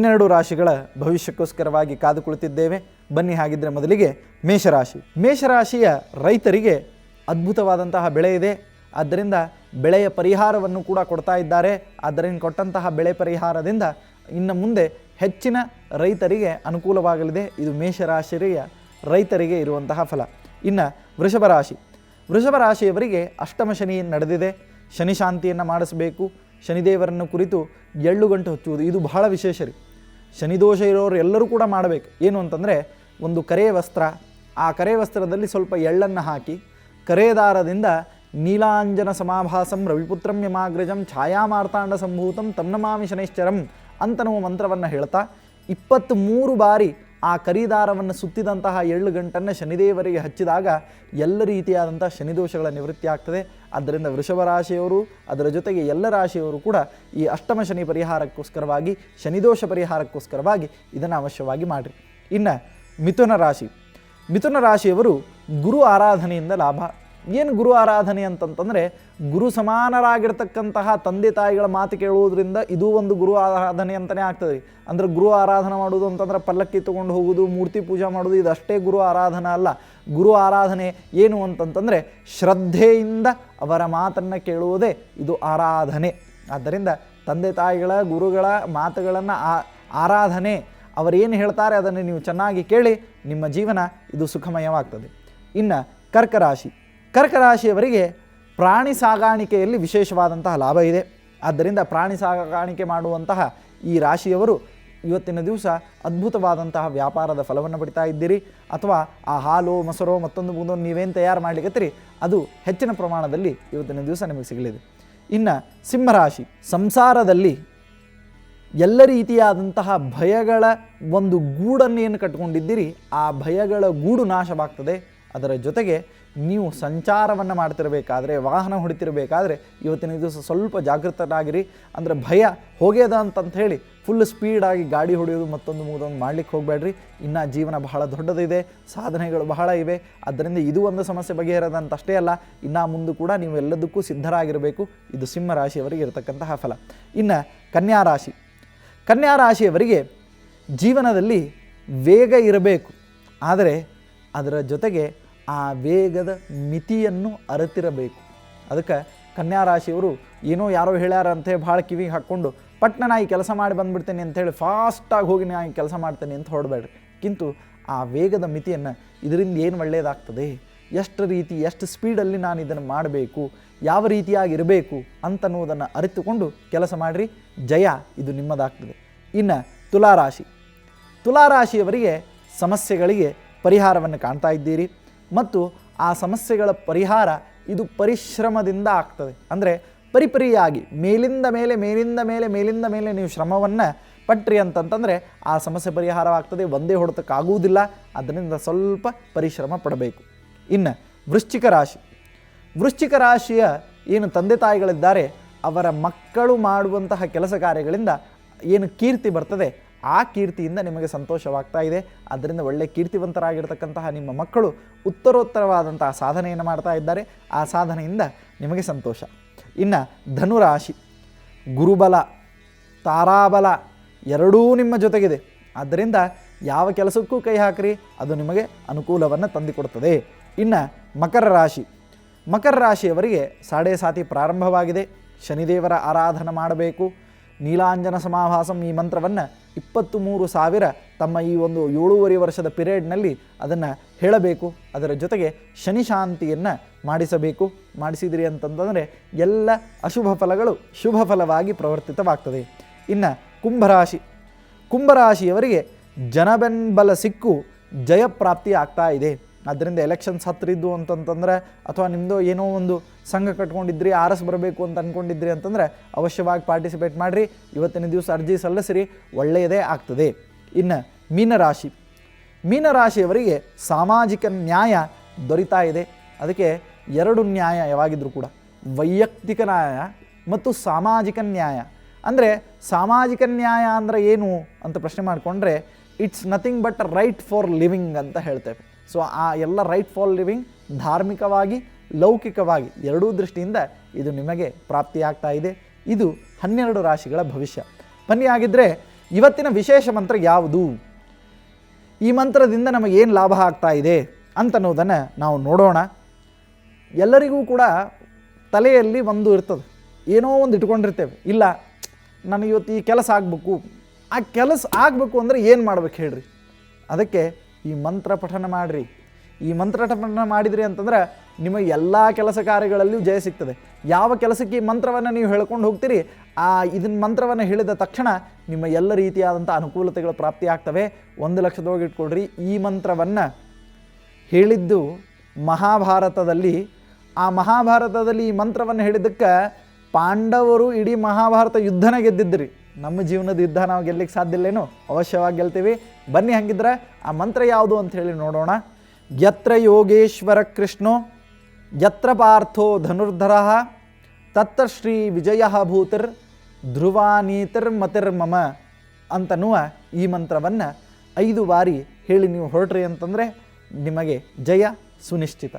12 ರಾಶಿಗಳ ಭವಿಷ್ಯಕ್ಕೋಸ್ಕರವಾಗಿ ಕಾದು ಕುಳಿತಿದ್ದೇವೆ. ಬನ್ನಿ ಹಾಗಿದ್ರೆ ಮೊದಲಿಗೆ ಮೇಷರಾಶಿ. ಮೇಷರಾಶಿಯ ರೈತರಿಗೆ ಅದ್ಭುತವಾದಂತಹ ಬೆಳೆ ಇದೆ. ಆದ್ದರಿಂದ ಬೆಳೆಯ ಪರಿಹಾರವನ್ನು ಕೂಡ ಕೊಡ್ತಾ ಇದ್ದಾರೆ. ಆದ್ದರಿಂದ ಕೊಟ್ಟಂತಹ ಬೆಳೆ ಪರಿಹಾರದಿಂದ ಇನ್ನು ಮುಂದೆ ಹೆಚ್ಚಿನ ರೈತರಿಗೆ ಅನುಕೂಲವಾಗಲಿದೆ. ಇದು ಮೇಷರಾಶಿಯ ರೈತರಿಗೆ ಇರುವಂತಹ ಫಲ. ಇನ್ನು ವೃಷಭ ರಾಶಿ. ವೃಷಭ ರಾಶಿಯವರಿಗೆ ಅಷ್ಟಮ ಶನಿ ನಡೆದಿದೆ. ಶನಿ ಶಾಂತಿಯನ್ನು ಮಾಡಿಸಬೇಕು. ಶನಿದೇವರನ್ನು ಕುರಿತು ಎಳ್ಳು ಗಂಟು ಹಚ್ಚುವುದು ಇದು ಬಹಳ ವಿಶೇಷ ರೀ. ಶನಿದೋಷ ಇರೋರು ಎಲ್ಲರೂ ಕೂಡ ಮಾಡಬೇಕು. ಏನು ಅಂತಂದರೆ, ಒಂದು ಕರೆಯ ವಸ್ತ್ರ, ಆ ಕರೆಯ ವಸ್ತ್ರದಲ್ಲಿ ಸ್ವಲ್ಪ ಎಳ್ಳನ್ನು ಹಾಕಿ ಕರೆದಾರದಿಂದ ನೀಲಾಂಜನ ಸಮಾಭಾಸಂ ರವಿಪುತ್ರಂ ಯಮಾಗ್ರಜಂ ಛಾಯಾಮಾರ್ತಾಂಡ ಸಂಭೂತಂ ತನ್ನಮಾಮಿ ಶನೈಶ್ಚರಂ ಅಂತನೋ ಮಂತ್ರವನ್ನು ಹೇಳ್ತಾ 23 ಬಾರಿ ಆ ಕರಿದಾರವನ್ನು ಸುತ್ತಿದಂತಹ ಎಳ್ಳು ಗಂಟನ್ನು ಶನಿದೇವರಿಗೆ ಹಚ್ಚಿದಾಗ ಎಲ್ಲ ರೀತಿಯಾದಂಥ ಶನಿದೋಷಗಳ ನಿವೃತ್ತಿ ಆಗ್ತದೆ. ಆದ್ದರಿಂದ ವೃಷಭ ರಾಶಿಯವರು ಅದರ ಜೊತೆಗೆ ಎಲ್ಲ ರಾಶಿಯವರು ಕೂಡ ಈ ಅಷ್ಟಮ ಶನಿ ಪರಿಹಾರಕ್ಕೋಸ್ಕರವಾಗಿ, ಶನಿದೋಷ ಪರಿಹಾರಕ್ಕೋಸ್ಕರವಾಗಿ ಇದನ್ನು ಅವಶ್ಯವಾಗಿ ಮಾಡಿರಿ. ಇನ್ನು ಮಿಥುನ ರಾಶಿ. ಮಿಥುನ ರಾಶಿಯವರು ಗುರು ಆರಾಧನೆಯಿಂದ ಲಾಭ. ಏನು ಗುರು ಆರಾಧನೆ ಅಂತಂತಂದರೆ, ಗುರು ಸಮಾನರಾಗಿರ್ತಕ್ಕಂತಹ ತಂದೆ ತಾಯಿಗಳ ಮಾತು ಕೇಳುವುದರಿಂದ ಇದು ಒಂದು ಗುರು ಆರಾಧನೆ ಅಂತಲೇ ಆಗ್ತದೆ. ಅಂದರೆ ಗುರು ಆರಾಧನೆ ಮಾಡೋದು ಅಂತಂದ್ರೆ ಪಲ್ಲಕ್ಕಿ ತೊಗೊಂಡು ಹೋಗೋದು, ಮೂರ್ತಿ ಪೂಜೆ ಮಾಡೋದು ಇದಷ್ಟೇ ಗುರು ಆರಾಧನೆ ಅಲ್ಲ. ಗುರು ಆರಾಧನೆ ಏನು ಅಂತಂತಂದರೆ ಶ್ರದ್ಧೆಯಿಂದ ಅವರ ಮಾತನ್ನು ಕೇಳುವುದೇ ಇದು ಆರಾಧನೆ. ಆದ್ದರಿಂದ ತಂದೆ ತಾಯಿಗಳ ಗುರುಗಳ ಮಾತುಗಳನ್ನು ಆರಾಧನೆ, ಅವರೇನು ಹೇಳ್ತಾರೆ ಅದನ್ನು ನೀವು ಚೆನ್ನಾಗಿ ಕೇಳಿ, ನಿಮ್ಮ ಜೀವನ ಇದು ಸುಖಮಯವಾಗ್ತದೆ. ಇನ್ನು ಕರ್ಕರಾಶಿ. ಕರ್ಕರಾಶಿಯವರಿಗೆ ಪ್ರಾಣಿ ಸಾಗಾಣಿಕೆಯಲ್ಲಿ ವಿಶೇಷವಾದಂತಹ ಲಾಭ ಇದೆ. ಆದ್ದರಿಂದ ಪ್ರಾಣಿ ಸಾಗಾಣಿಕೆ ಮಾಡುವಂತಹ ಈ ರಾಶಿಯವರು ಇವತ್ತಿನ ದಿವಸ ಅದ್ಭುತವಾದಂತಹ ವ್ಯಾಪಾರದ ಫಲವನ್ನು ಪಡಿತಾ ಇದ್ದೀರಿ. ಅಥವಾ ಆ ಹಾಲು ಮೊಸರು ಮತ್ತೊಂದು ನೀವೇನು ತಯಾರು ಮಾಡಲಿಕ್ಕತ್ತೀರಿ ಅದು ಹೆಚ್ಚಿನ ಪ್ರಮಾಣದಲ್ಲಿ ಇವತ್ತಿನ ದಿವಸ ನಿಮಗೆ ಸಿಗಲಿದೆ. ಇನ್ನು ಸಿಂಹರಾಶಿ. ಸಂಸಾರದಲ್ಲಿ ಎಲ್ಲ ರೀತಿಯಾದಂತಹ ಭಯಗಳ ಒಂದು ಗೂಡನ್ನೇನು ಕಟ್ಕೊಂಡಿದ್ದೀರಿ ಆ ಭಯಗಳ ಗೂಡು ನಾಶವಾಗ್ತದೆ. ಅದರ ಜೊತೆಗೆ ನೀವು ಸಂಚಾರವನ್ನು ಮಾಡ್ತಿರಬೇಕಾದ್ರೆ, ವಾಹನ ಹೊಡಿತಿರಬೇಕಾದ್ರೆ ಇವತ್ತಿನ ದಿವಸ ಸ್ವಲ್ಪ ಜಾಗೃತರಾಗಿರಿ. ಅಂದರೆ ಭಯ ಹೋಗ್ಯದ ಅಂತಂತ ಹೇಳಿ ಫುಲ್ ಸ್ಪೀಡಾಗಿ ಗಾಡಿ ಹೊಡೆಯೋದು ಮತ್ತೊಂದು ಮಾಡಲಿಕ್ಕೆ ಹೋಗಬೇಡ್ರಿ. ಇನ್ನು ಜೀವನ ಬಹಳ ದೊಡ್ಡದಿದೆ, ಸಾಧನೆಗಳು ಬಹಳ ಇವೆ. ಆದ್ದರಿಂದ ಇದು ಒಂದು ಸಮಸ್ಯೆ ಬಗೆಹರದಂತಷ್ಟೇ ಅಲ್ಲ, ಇನ್ನು ಮುಂದೆ ಕೂಡ ನೀವು ಎಲ್ಲದಕ್ಕೂ ಸಿದ್ಧರಾಗಿರಬೇಕು. ಇದು ಸಿಂಹ ರಾಶಿಯವರಿಗೆ ಇರತಕ್ಕಂತಹ ಫಲ. ಇನ್ನು ಕನ್ಯಾ ರಾಶಿ. ಕನ್ಯಾ ರಾಶಿಯವರಿಗೆ ಜೀವನದಲ್ಲಿ ವೇಗ ಇರಬೇಕು, ಆದರೆ ಅದರ ಜೊತೆಗೆ ಆ ವೇಗದ ಮಿತಿಯನ್ನು ಅರಿತಿರಬೇಕು. ಅದಕ್ಕೆ ಕನ್ಯಾ ರಾಶಿಯವರು ಏನೋ ಯಾರೋ ಹೇಳ್ಯಾರ ಅಂಥೇಳಿ ಭಾಳ ಕಿವಿಗೆ ಹಾಕ್ಕೊಂಡು ಪಟ್ನ ನಾ ಈ ಕೆಲಸ ಮಾಡಿ ಬಂದುಬಿಡ್ತೇನೆ ಅಂಥೇಳಿ ಫಾಸ್ಟಾಗಿ ಹೋಗಿ ನಾ ಈ ಕೆಲಸ ಮಾಡ್ತೇನೆ ಅಂತ ಹೊರಡಬೇಡ್ರಿ. ಕಿಂತು ಆ ವೇಗದ ಮಿತಿಯನ್ನು, ಇದರಿಂದ ಏನು ಒಳ್ಳೆಯದಾಗ್ತದೆ, ಎಷ್ಟು ಸ್ಪೀಡಲ್ಲಿ ನಾನು ಇದನ್ನು ಮಾಡಬೇಕು, ಯಾವ ರೀತಿಯಾಗಿರಬೇಕು ಅಂತನ್ನುವುದನ್ನು ಅರಿತುಕೊಂಡು ಕೆಲಸ ಮಾಡಿರಿ. ಜಯ ಇದು ನಿಮ್ಮದಾಗ್ತದೆ. ಇನ್ನು ತುಲಾರಾಶಿ. ತುಲಾರಾಶಿಯವರಿಗೆ ಸಮಸ್ಯೆಗಳಿಗೆ ಪರಿಹಾರವನ್ನು ಕಾಣ್ತಾ ಇದ್ದೀರಿ ಮತ್ತು ಆ ಸಮಸ್ಯೆಗಳ ಪರಿಹಾರ ಇದು ಪರಿಶ್ರಮದಿಂದ ಆಗ್ತದೆ. ಅಂದರೆ ಪರಿಪರಿಯಾಗಿ ಮೇಲಿಂದ ಮೇಲೆ ನೀವು ಶ್ರಮವನ್ನು ಪಟ್ರಿ ಅಂತಂತಂದರೆ ಆ ಸಮಸ್ಯೆ ಪರಿಹಾರವಾಗ್ತದೆ. ಒಂದೇ ಹೊಡೆತಕ್ಕಾಗುವುದಿಲ್ಲ. ಅದರಿಂದ ಸ್ವಲ್ಪ ಪರಿಶ್ರಮ ಪಡಬೇಕು. ಇನ್ನು ವೃಶ್ಚಿಕ ರಾಶಿ. ವೃಶ್ಚಿಕ ರಾಶಿಯ ಏನು ತಂದೆ ತಾಯಿಗಳಿದ್ದಾರೆ ಅವರ ಮಕ್ಕಳು ಮಾಡುವಂತಹ ಕೆಲಸ ಕಾರ್ಯಗಳಿಂದ ಏನು ಕೀರ್ತಿ ಬರ್ತದೆ ಆ ಕೀರ್ತಿಯಿಂದ ನಿಮಗೆ ಸಂತೋಷವಾಗ್ತಾ ಇದೆ. ಆದ್ದರಿಂದ ಒಳ್ಳೆಯ ಕೀರ್ತಿವಂತರಾಗಿರ್ತಕ್ಕಂತಹ ನಿಮ್ಮ ಮಕ್ಕಳು ಉತ್ತರೋತ್ತರವಾದಂತಹ ಸಾಧನೆಯನ್ನು ಮಾಡ್ತಾ ಇದ್ದಾರೆ. ಆ ಸಾಧನೆಯಿಂದ ನಿಮಗೆ ಸಂತೋಷ. ಇನ್ನು ಧನುರಾಶಿ. ಗುರುಬಲ ತಾರಾಬಲ ಎರಡೂ ನಿಮ್ಮ ಜೊತೆಗಿದೆ. ಆದ್ದರಿಂದ ಯಾವ ಕೆಲಸಕ್ಕೂ ಕೈ ಹಾಕಿರಿ, ಅದು ನಿಮಗೆ ಅನುಕೂಲವನ್ನು ತಂದುಕೊಡ್ತದೆ. ಇನ್ನು ಮಕರ ರಾಶಿ. ಮಕರ ರಾಶಿಯವರಿಗೆ ಸಾಡೆ ಸಾತಿ ಪ್ರಾರಂಭವಾಗಿದೆ. ಶನಿದೇವರ ಆರಾಧನೆ ಮಾಡಬೇಕು. ನೀಲಾಂಜನ ಸಮಾಭಾಸಂ ಈ ಮಂತ್ರವನ್ನು 23,000 ತಮ್ಮ ಈ ಒಂದು 7.5 ವರ್ಷದ ಪಿರಿಯಡ್ನಲ್ಲಿ ಅದನ್ನು ಹೇಳಬೇಕು. ಅದರ ಜೊತೆಗೆ ಶನಿ ಶಾಂತಿಯನ್ನು ಮಾಡಿಸಬೇಕು. ಮಾಡಿಸಿದ್ರಿ ಅಂತಂದರೆ ಎಲ್ಲ ಅಶುಭ ಫಲಗಳು ಶುಭ ಫಲವಾಗಿ ಪ್ರವರ್ತಿತವಾಗ್ತದೆ. ಇನ್ನು ಕುಂಭರಾಶಿ. ಕುಂಭರಾಶಿಯವರಿಗೆ ಜನಬೆಂಬಲ ಸಿಕ್ಕು ಜಯಪ್ರಾಪ್ತಿ ಆಗ್ತಾ ಇದೆ. ಆದ್ದರಿಂದ ಎಲೆಕ್ಷನ್ಸ್ ಹತ್ತಿರಿದ್ದು ಅಂತಂತಂದರೆ ಅಥವಾ ನಿಮ್ಮದು ಏನೋ ಒಂದು ಸಂಘ ಕಟ್ಕೊಂಡಿದ್ರಿ, ಆರಸ್ ಬರಬೇಕು ಅಂತ ಅಂದ್ಕೊಂಡಿದ್ರಿ ಅಂತಂದರೆ ಅವಶ್ಯವಾಗಿ ಪಾರ್ಟಿಸಿಪೇಟ್ ಮಾಡಿರಿ. ಇವತ್ತಿನ ದಿವಸ ಅರ್ಜಿ ಸಲ್ಲಿಸಿರಿ, ಒಳ್ಳೆಯದೇ ಆಗ್ತದೆ. ಇನ್ನು ಮೀನರಾಶಿ. ಮೀನರಾಶಿಯವರಿಗೆ ಸಾಮಾಜಿಕ ನ್ಯಾಯ ದೊರೀತಾ ಇದೆ. ಅದಕ್ಕೆ 2 ನ್ಯಾಯ ಯಾವಾಗಿದ್ರೂ ಕೂಡ, ವೈಯಕ್ತಿಕ ನ್ಯಾಯ ಮತ್ತು ಸಾಮಾಜಿಕ ನ್ಯಾಯ. ಅಂದರೆ ಸಾಮಾಜಿಕ ನ್ಯಾಯ ಅಂದರೆ ಏನು ಅಂತ ಪ್ರಶ್ನೆ ಮಾಡಿಕೊಂಡ್ರೆ it's nothing but right for living ಅಂತ ಹೇಳ್ತೇವೆ. ಸೊ ಆ ಎಲ್ಲ ರೈಟ್ ಫಾರ್ ಲಿವಿಂಗ್ ಧಾರ್ಮಿಕವಾಗಿ ಲೌಕಿಕವಾಗಿ ಎರಡೂ ದೃಷ್ಟಿಯಿಂದ ಇದು ನಿಮಗೆ ಪ್ರಾಪ್ತಿಯಾಗ್ತಾ ಇದೆ. ಇದು 12 ರಾಶಿಗಳ ಭವಿಷ್ಯ. ಬನ್ನಿ ಆಗಿದ್ದರೆ ಇವತ್ತಿನ ವಿಶೇಷ ಮಂತ್ರ ಯಾವುದು, ಈ ಮಂತ್ರದಿಂದ ನಮಗೇನು ಲಾಭ ಆಗ್ತಾ ಇದೆ ಅಂತನ್ನೋದನ್ನು ನಾವು ನೋಡೋಣ. ಎಲ್ಲರಿಗೂ ಕೂಡ ತಲೆಯಲ್ಲಿ ಒಂದು ಇರ್ತದೆ, ಏನೋ ಒಂದು ಇಟ್ಕೊಂಡಿರ್ತೇವೆ, ಇಲ್ಲ ನನಗೆ ಇವತ್ತು ಈ ಕೆಲಸ ಆಗಬೇಕು, ಆ ಕೆಲಸ ಆಗಬೇಕು ಅಂದರೆ ಏನು ಮಾಡ್ಬೇಕು ಹೇಳ್ರಿ. ಅದಕ್ಕೆ ಈ ಮಂತ್ರ ಪಠನ ಮಾಡಿರಿ. ಈ ಮಂತ್ರ ಪಠನ ಮಾಡಿದ್ರಿ ಅಂತಂದ್ರೆ ನಿಮಗೆ ಎಲ್ಲ ಕೆಲಸ ಕಾರ್ಯಗಳಲ್ಲಿಯೂ ಜಯ ಸಿಗ್ತದೆ. ಯಾವ ಕೆಲಸಕ್ಕೆ ಈ ಮಂತ್ರವನ್ನು ನೀವು ಹೇಳ್ಕೊಂಡು ಹೋಗ್ತೀರಿ, ಇದನ್ನ ಮಂತ್ರವನ್ನು ಹೇಳಿದ ತಕ್ಷಣ ನಿಮ್ಮ ಎಲ್ಲ ರೀತಿಯಾದಂಥ ಅನುಕೂಲತೆಗಳು ಪ್ರಾಪ್ತಿ ಆಗ್ತವೆ. 1 ಲಕ್ಷದೊಳಗೆ ಇಟ್ಕೊಳ್ರಿ. ಈ ಮಂತ್ರವನ್ನು ಹೇಳಿದ್ದು ಮಹಾಭಾರತದಲ್ಲಿ. ಆ ಮಹಾಭಾರತದಲ್ಲಿ ಈ ಮಂತ್ರವನ್ನು ಹೇಳಿದ್ದಕ್ಕೆ ಪಾಂಡವರು ಇಡೀ ಮಹಾಭಾರತ ಯುದ್ಧನ ಗೆದ್ದಿದ್ರಿ. ನಮ್ಮ ಜೀವನದ ಯುದ್ಧ ನಾವು ಗೆಲ್ಲಕ್ಕೆ ಸಾಧ್ಯ ಇಲ್ಲೇನು? ಅವಶ್ಯವಾಗಿ ಗೆಲ್ತೀವಿ. ಬನ್ನಿ, ಹಂಗಿದ್ರೆ ಆ ಮಂತ್ರ ಯಾವುದು ಅಂತ ಹೇಳಿ ನೋಡೋಣ. ಯತ್ರ ಯೋಗೇಶ್ವರ ಕೃಷ್ಣೋ ಯತ್ರ ಪಾರ್ಥೋ ಧನುರ್ಧರಃ ತತ್ರ ಶ್ರೀ ವಿಜಯ ಭೂತಿರ್ ಧ್ರುವಾನೀತಿರ್ ಮತಿರ್ಮಮ ಅಂತನ್ನುವ ಈ ಮಂತ್ರವನ್ನು 5 ಬಾರಿ ಹೇಳಿ ನೀವು ಹೊರಟ್ರಿ ಅಂತಂದರೆ ನಿಮಗೆ ಜಯ ಸುನಿಶ್ಚಿತ.